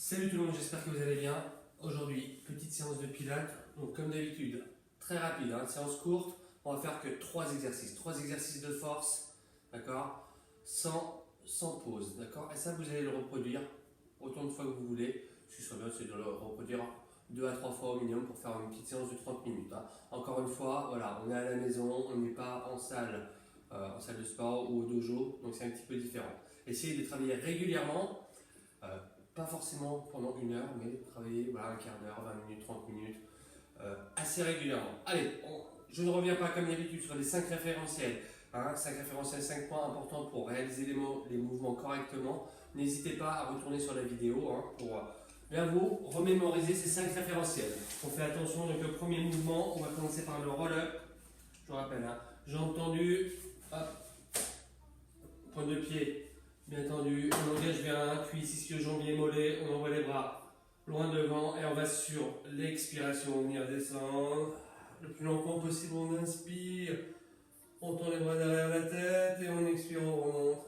Salut tout le monde, j'espère que vous allez bien. Aujourd'hui, petite séance de pilates. Donc comme d'habitude, très rapide, séance courte. On va faire que 3 exercices. 3 exercices de force, d'accord, sans pause, d'accord. Et ça, vous allez le reproduire autant de fois que vous voulez. Ce qui serait bien, c'est de le reproduire 2 à 3 fois au minimum pour faire une petite séance de 30 minutes. Encore une fois, voilà, on est à la maison, on n'est pas en salle de sport ou au dojo, donc c'est un petit peu différent. Essayez de travailler régulièrement. Pas forcément pendant 1 heure, mais travailler un quart d'heure, 20 minutes, 30 minutes, assez régulièrement. Allez, je ne reviens pas comme d'habitude sur les 5 référentiels. 5 référentiels, 5 points importants pour réaliser les mouvements correctement. N'hésitez pas à retourner sur la vidéo pour bien vous remémoriser ces 5 référentiels. On fait attention, donc le premier mouvement, on va commencer par le roll-up. Je vous rappelle, jambes tendues, hop, pointe de pied. Bien tendu, on engage vers un cuisse, ischio-jambier, mollet, on envoie les bras loin devant et on va sur l'expiration, venir descendre. Le plus lentement possible, on inspire, on tend les bras derrière la tête et on expire, on remonte.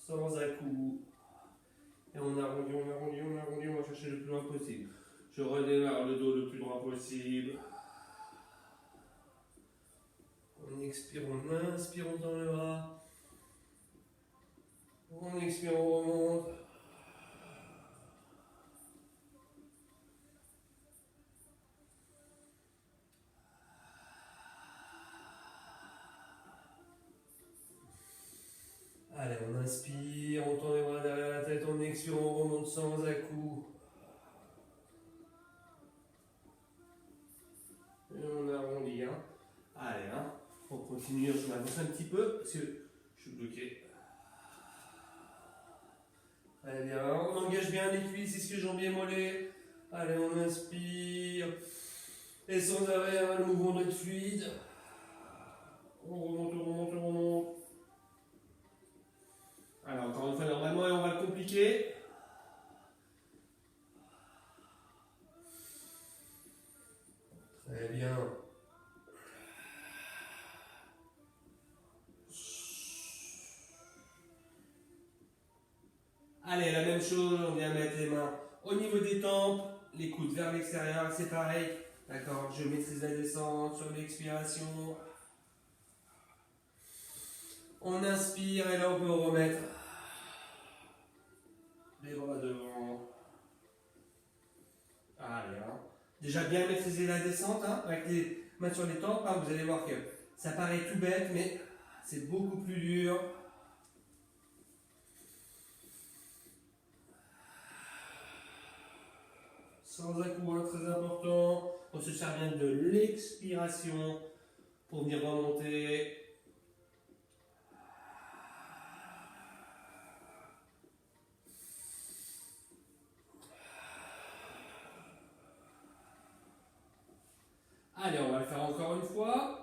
Sans à-coups. Et on arrondit, on va chercher le plus loin possible. Je redémarre le dos le plus droit possible. On expire, on inspire, on tend les bras. On expire, on remonte. Allez, on inspire, on tend les bras derrière la tête, on expire, on remonte sans à-coups. Et on arrondit. Allez, on continue, je m'avance un petit peu parce que je suis bloqué. Allez, bien, on engage bien les cuisses, ischio-jambier, mollet. Allez, on inspire. Et sans arrêt, le mouvement doit être fluide. On remonte, on remonte, on remonte. Alors, encore une fois, normalement, on va le compliquer. Très bien. Allez, la même chose, on vient mettre les mains au niveau des tempes, les coudes vers l'extérieur, c'est pareil. D'accord, je maîtrise la descente sur l'expiration. On inspire et là on peut remettre les bras devant. Allez, déjà bien maîtriser la descente avec les mains sur les tempes. Vous allez voir que ça paraît tout bête, mais c'est beaucoup plus dur. Sans à-coups, très important. On se sert bien de l'expiration pour venir remonter. Allez, on va le faire encore une fois.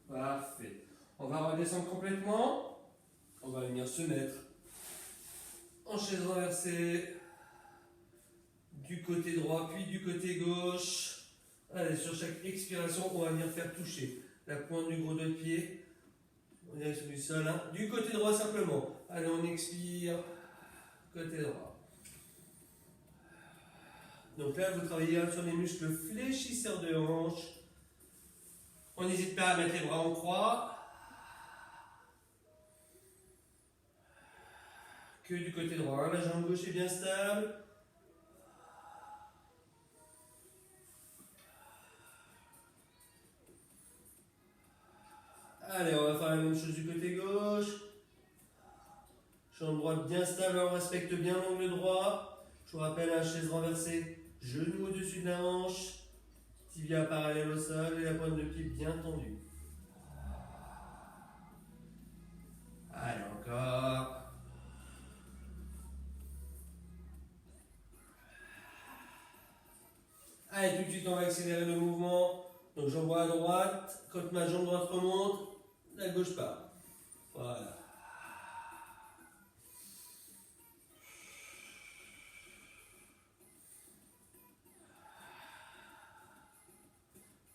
Parfait. On va redescendre complètement. On va venir se mettre en chaise renversée. Du côté droit, puis du côté gauche. Allez, sur chaque expiration, on va venir faire toucher la pointe du gros de pied. On est sur du sol. Du côté droit simplement. Allez, on expire. Côté droit. Donc là, vous travaillez sur les muscles fléchisseurs de hanche. On n'hésite pas à mettre les bras en croix. Que du côté droit. La jambe gauche est bien stable. Allez, on va faire la même chose du côté gauche. Jambe droite bien stable, on respecte bien l'angle droit. Je vous rappelle, chaise renversée, genou au-dessus de la hanche, tibia parallèle au sol et la pointe de pied bien tendue. Allez, encore. Allez, tout de suite, on va accélérer le mouvement. Donc, jambe à droite. Quand ma jambe droite remonte, la gauche part. Voilà.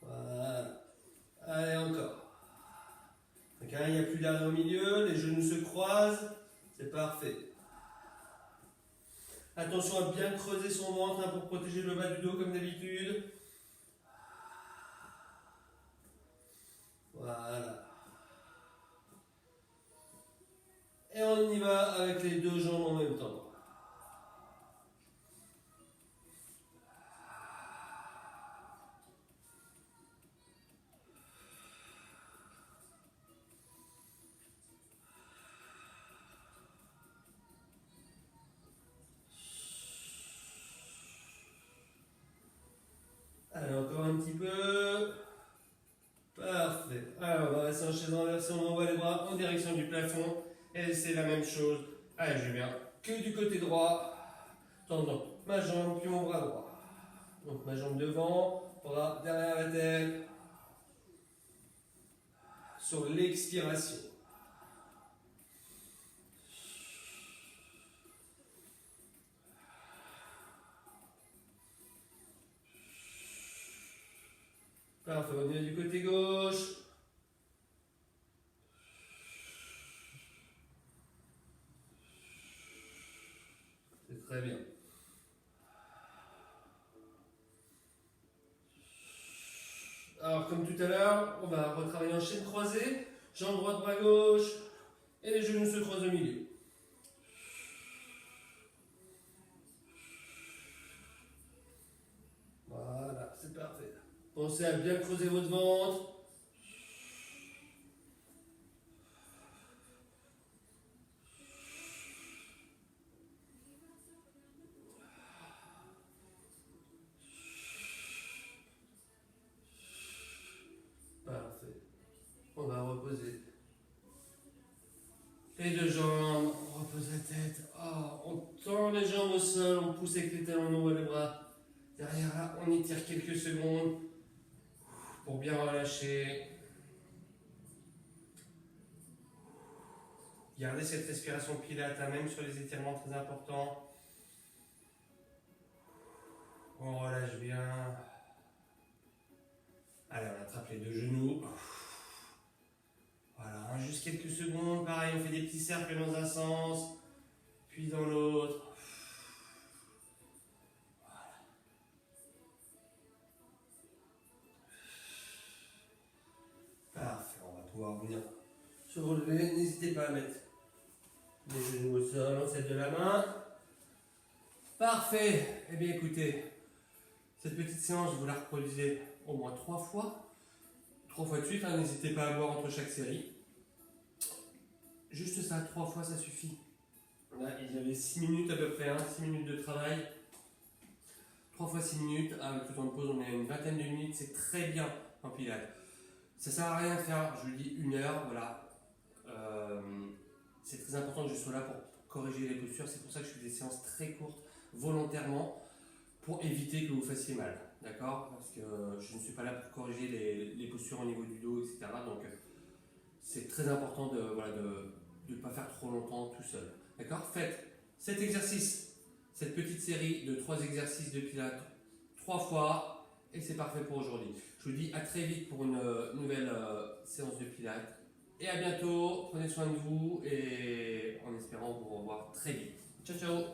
Voilà. derrière au milieu, les genoux se croisent, c'est parfait. Attention à bien creuser son ventre hein, pour protéger le bas du dos comme d'habitude. Voilà. Et on y va avec les deux jambes en même temps. Allez, encore un petit peu. Parfait. Alors, on va rester en chaise renversée, on envoie les bras en direction du plafond. Et c'est la même chose. Allez, je viens que du côté droit. Tendons ma jambe, puis mon bras droit. Donc ma jambe devant, bras derrière la tête. Sur l'expiration. Parfait, on y va du côté gauche. C'est très bien. Alors, comme tout à l'heure, on va retravailler en chaîne croisée. Jambe droite, bras gauche. Et les genoux se croisent au milieu. Voilà, c'est parfait. Pensez à bien creuser votre ventre. Parfait. On va reposer les deux jambes, on repose la tête. Oh, on tend les jambes au sol, on pousse avec les talons, on ouvre les bras. Derrière là, on étire quelques secondes pour bien relâcher. Gardez cette respiration pilate, hein, même sur les étirements très importants. On relâche bien. Allez, on attrape les deux genoux. Voilà, hein, juste quelques secondes. Pareil, on fait des petits cercles dans un sens, puis dans l'autre. Voilà. Parfait, on va pouvoir venir se relever. N'hésitez pas à mettre les genoux au sol, on s'aide de la main. Parfait. Eh bien écoutez, cette petite séance, vous la reproduisez au moins 3 fois. 3 fois de suite, hein, n'hésitez pas à boire entre chaque série. Juste ça, 3 fois, ça suffit. Là, il y avait 6 minutes à peu près, hein, 6 minutes de travail. 3 fois 6 minutes, avec le temps de pause, on est à une vingtaine de minutes, c'est très bien en pilates. Ça sert à rien de faire, je vous dis, 1 heure, voilà. C'est très important que je sois là pour corriger les postures, c'est pour ça que je fais des séances très courtes, volontairement, pour éviter que vous fassiez mal, d'accord? Parce que je ne suis pas là pour corriger les postures au niveau du dos, etc. Donc c'est très important de ne pas faire trop longtemps tout seul, d'accord? Faites cet exercice, cette petite série de 3 exercices de pilates 3 fois, et c'est parfait pour aujourd'hui. Je vous dis à très vite pour une nouvelle séance de pilates, et à bientôt, prenez soin de vous, et en espérant vous revoir très vite. Ciao ciao.